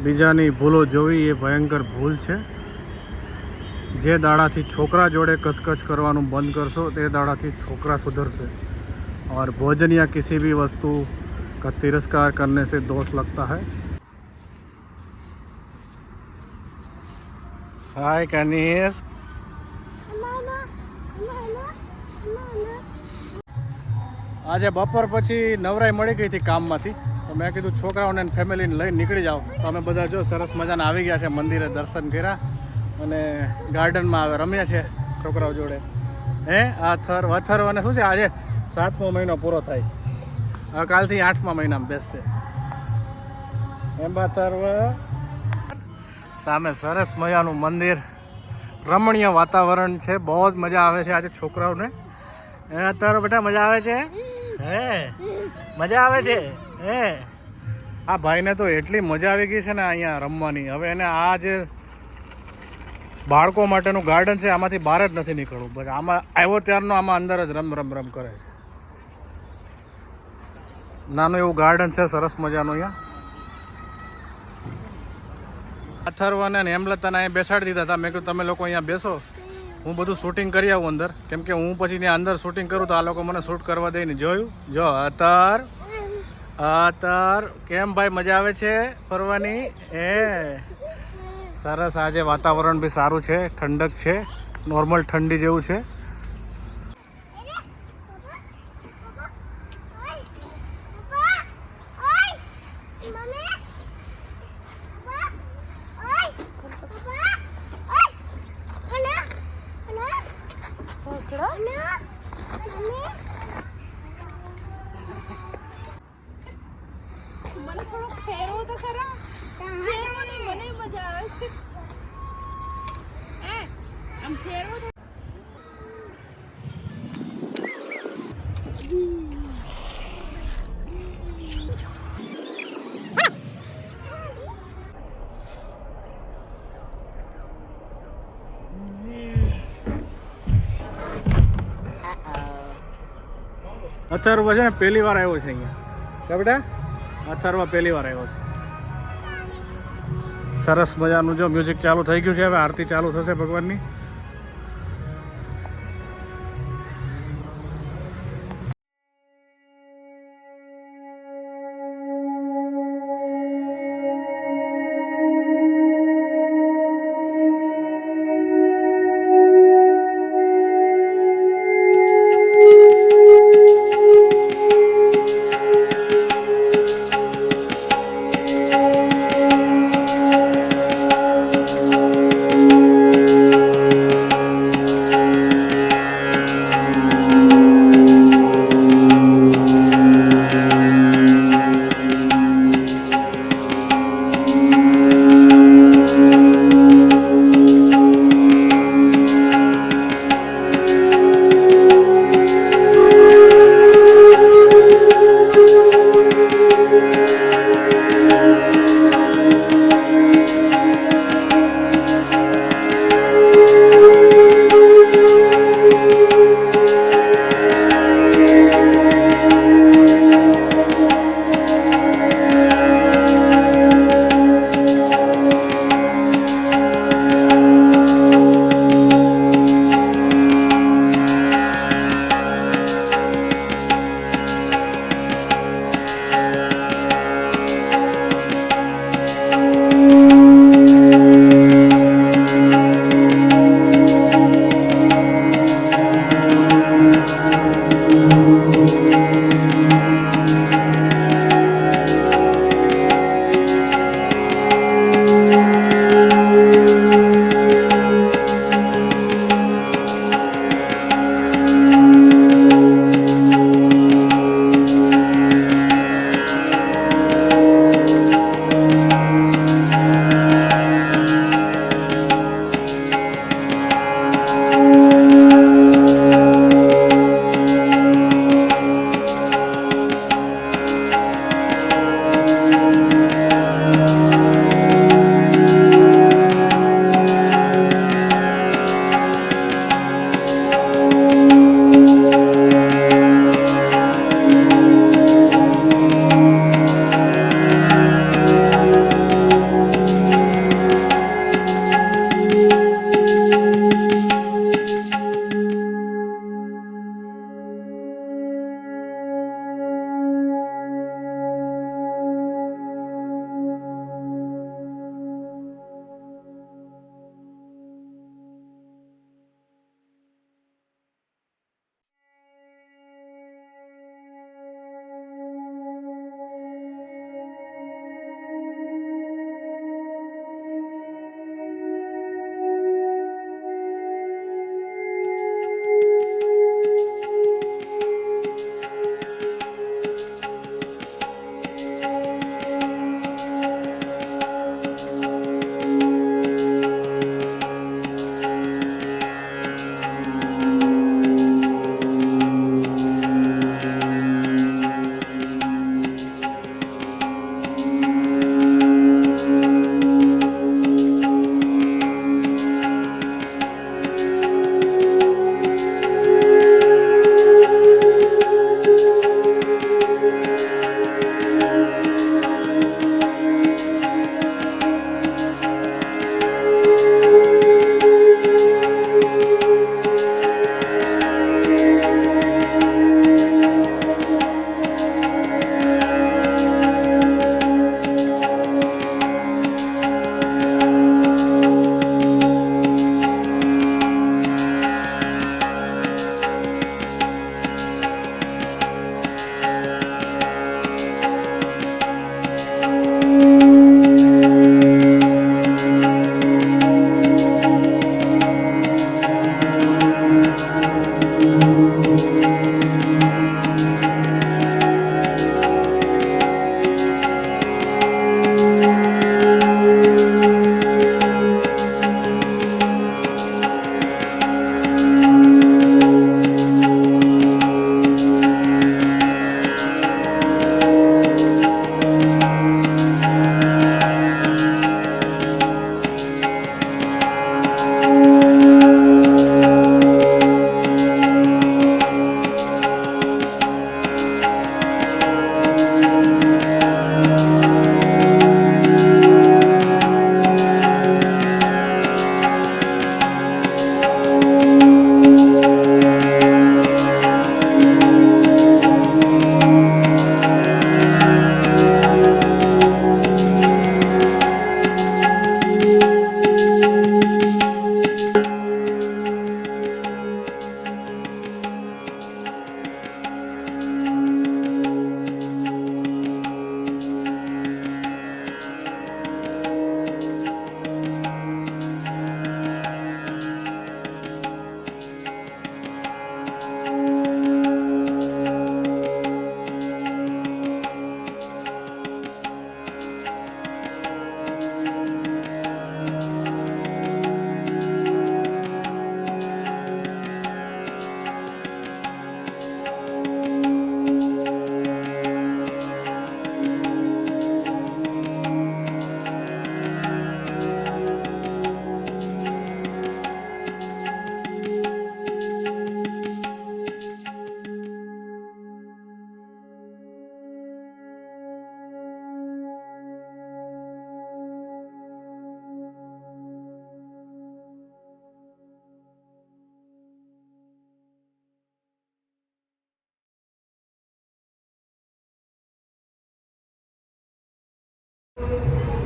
બીજાની ભૂલો જોવી એ ભયંકર ભૂલ છે. જે દાડાથી છોકરા જોડે કચકચ કરવાનું બંધ કરશો તે दाढ़ाથી છોકરા સુધરશે. और भोजन या किसी भी वस्तु का तिरस्कार करने से दोष लगता है. हाय कनीस. आज बपोर पछी नवराई मળી गई थी काम में, तो मैं कीधुं छोकराओने फैमिली ने लईने निकળી जाओ. तो अमे बधा जो सरस मजाना आवी गया छे, मंदिरे दर्शन कर्या अने गार्डन में आवे रम्या छे छोकराओ जोड़े. हे आ अथर्वने शुं छे, आज 7मो महीनो पूरो थाय छे. હવે કાલથી 8મા મહિનામાં બેસશે. એમ અથર્વ સામે સરસ મજાનું મંદિર, રમણીય વાતાવરણ છે, બહુ જ મજા આવે છે આજે છોકરાઓને. હે અથર્વ બેટા મજા આવે છે? હે મજા આવે છે? હે આ ભાઈને તો એટલી મજા આવી ગઈ છે ને અહીંયા રમવાની. હવે એને આ જે બાળકો માટેનું ગાર્ડન છે આમાંથી બહાર જ નથી નીકળવું. બસ આમાં આવ્યો ત્યારનો આમાં અંદર જ રમ કરે છે. નાનું એવું ગાર્ડન છે સરસ મજાનું. અહીંયા અથર્વને અને હેમલતાને અહીં બેસાડી દીધા હતા. મેં કીધું તમે લોકો અહીંયા બેસો, હું બધું શૂટિંગ કરી આવું અંદર, કેમ કે હું પછી ત્યાં અંદર શૂટિંગ કરું તો આ લોકો મને શૂટ કરવા દે ને. જોયું જો અતર કેમ ભાઈ મજા આવે છે ફરવાની? એ સરસ. આજે વાતાવરણ બી સારું છે, ઠંડક છે, નોર્મલ ઠંડી જેવું છે. મને થોડો ફેરવો તો ખરા. ફેરવાની મને મજા આવે છે. આમ ફેરવો તો. અથર્વ છે ને પહેલી વાર આવ્યો છે અહીંયા. કે બેટા અથર્વ પહેલી વાર આવ્યો છે. સરસ મજાનું જો મ્યુઝિક ચાલુ થઈ ગયું છે. હવે આરતી ચાલુ થશે ભગવાનની.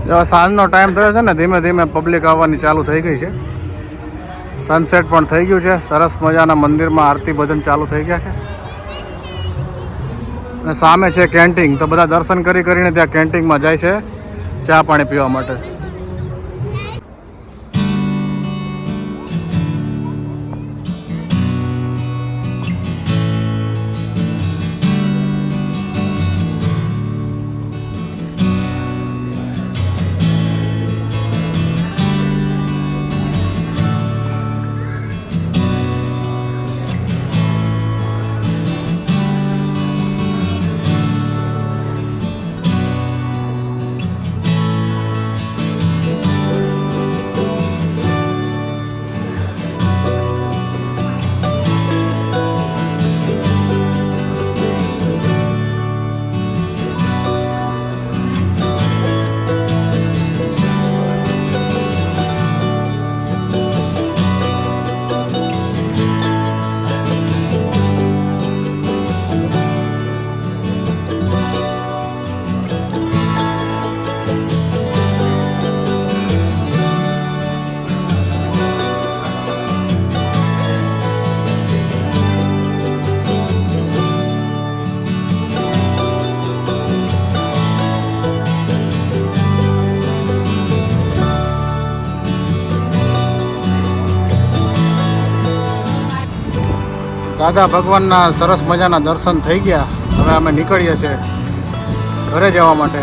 જો સાંજનો ટાઈમ થયો છે ને, ધીમે ધીમે પબ્લિક આવવાની ચાલુ થઈ ગઈ છે. સનસેટ પણ થઈ ગયું છે. સરસ મજાના મંદિરમાં આરતી ભજન ચાલુ થઈ ગયા છે. અને સામે છે કેન્ટીન, તો બધા દર્શન કરીને ત્યાં કેન્ટીનમાં જાય છે ચા પાણી પીવા માટે. દાદા ભગવાનના સરસ મજાના દર્શન થઈ ગયા. હવે અમે નીકળીએ છીએ ઘરે જવા માટે.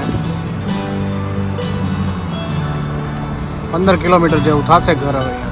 15 કિલોમીટર જેવું થશે ઘર હવે.